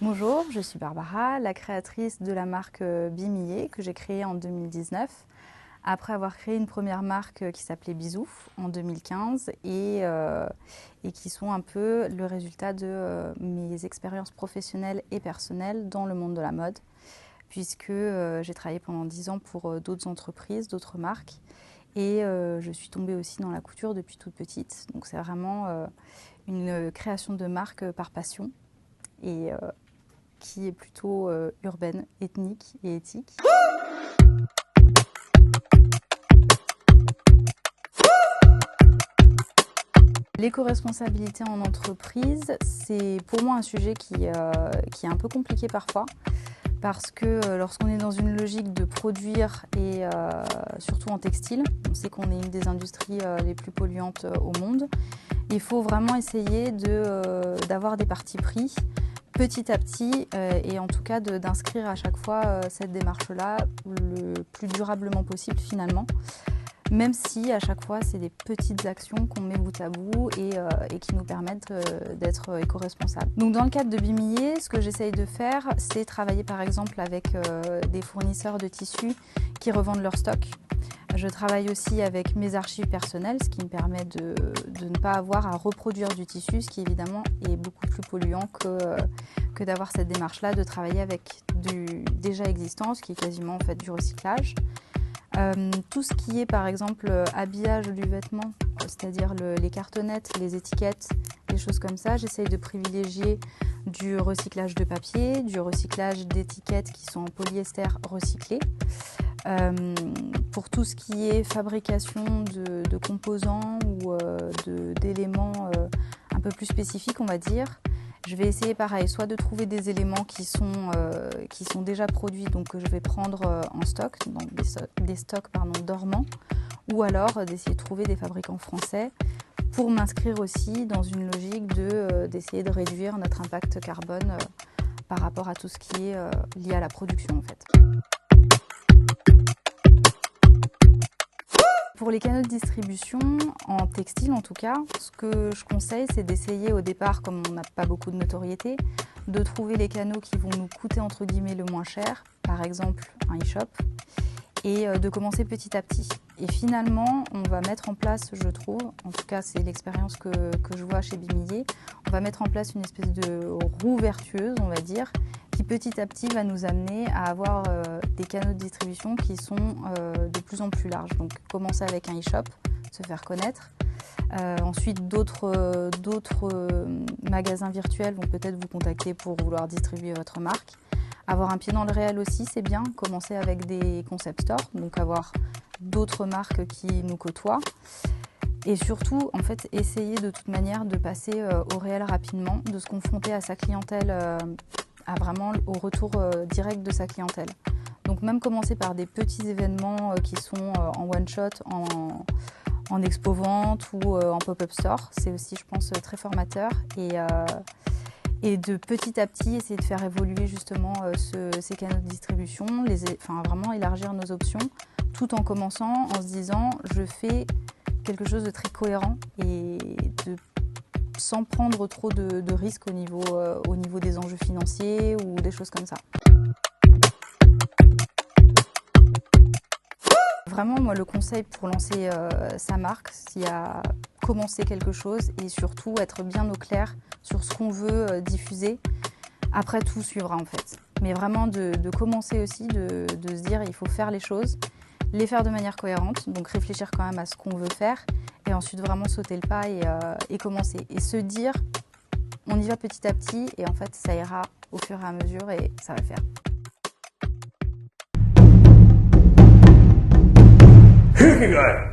Bonjour, je suis Barbara, la créatrice de la marque Bimillé que j'ai créée en 2019, après avoir créé une première marque qui s'appelait Bisou en 2015 et qui sont un peu le résultat de mes expériences professionnelles et personnelles dans le monde de la mode, puisque j'ai travaillé pendant 10 ans pour d'autres entreprises, d'autres marques, et je suis tombée aussi dans la couture depuis toute petite. Donc c'est vraiment une création de marque par passion et qui est plutôt urbaine, ethnique et éthique. L'éco-responsabilité en entreprise, c'est pour moi un sujet qui est un peu compliqué parfois, parce que lorsqu'on est dans une logique de produire et surtout en textile, on sait qu'on est une des industries les plus polluantes au monde, il faut vraiment essayer d'avoir des partis pris petit à petit et en tout cas d'inscrire à chaque fois cette démarche-là le plus durablement possible finalement. Même si à chaque fois c'est des petites actions qu'on met bout à bout et qui nous permettent d'être éco-responsables. Donc dans le cadre de Bimillé, ce que j'essaye de faire, c'est travailler par exemple avec des fournisseurs de tissus qui revendent leur stock. Je travaille aussi avec mes archives personnelles, ce qui me permet de ne pas avoir à reproduire du tissu, ce qui évidemment est beaucoup plus polluant que d'avoir cette démarche-là, de travailler avec du déjà existant, ce qui est quasiment en fait du recyclage. Tout ce qui est par exemple habillage du vêtement, c'est-à-dire les cartonnettes, les étiquettes, des choses comme ça, j'essaye de privilégier du recyclage de papier, du recyclage d'étiquettes qui sont en polyester recyclé. Pour tout ce qui est fabrication de composants ou d'éléments un peu plus spécifiques, on va dire, je vais essayer pareil, soit de trouver des éléments qui sont déjà produits, donc que je vais prendre en stock, donc des stocks dormants, ou alors d'essayer de trouver des fabricants français pour m'inscrire aussi dans une logique d'essayer de réduire notre impact carbone par rapport à tout ce qui est lié à la production en fait. Pour les canaux de distribution, en textile en tout cas, ce que je conseille, c'est d'essayer au départ, comme on n'a pas beaucoup de notoriété, de trouver les canaux qui vont nous coûter entre guillemets le moins cher, par exemple un e-shop, et de commencer petit à petit. Et finalement, on va mettre en place, je trouve, en tout cas c'est l'expérience que je vois chez Bimillé, on va mettre en place une espèce de roue vertueuse, on va dire, qui petit à petit va nous amener à avoir des canaux de distribution qui sont de plus en plus larges. Donc commencer avec un e-shop, se faire connaître. Ensuite, d'autres magasins virtuels vont peut-être vous contacter pour vouloir distribuer votre marque. Avoir un pied dans le réel aussi, c'est bien. Commencer avec des concept stores, donc avoir d'autres marques qui nous côtoient. Et surtout, en fait, essayer de toute manière de passer au réel rapidement, de se confronter à sa clientèle, vraiment au retour direct de sa clientèle. Donc même commencer par des petits événements qui sont en one-shot, en expo-vente ou en pop-up store, c'est aussi, je pense, très formateur. Et de petit à petit essayer de faire évoluer justement ces canaux de distribution, vraiment élargir nos options, tout en commençant en se disant je fais quelque chose de très cohérent et sans prendre trop de risques au niveau des enjeux financiers ou des choses comme ça. Vraiment, moi, le conseil pour lancer sa marque, c'est à commencer quelque chose et surtout être bien au clair sur ce qu'on veut diffuser. Après, tout suivra en fait. Mais vraiment de commencer aussi, de se dire il faut faire les choses, les faire de manière cohérente, donc réfléchir quand même à ce qu'on veut faire et ensuite vraiment sauter le pas et commencer. Et se dire on y va petit à petit et en fait ça ira au fur et à mesure et ça va le faire. Hygge!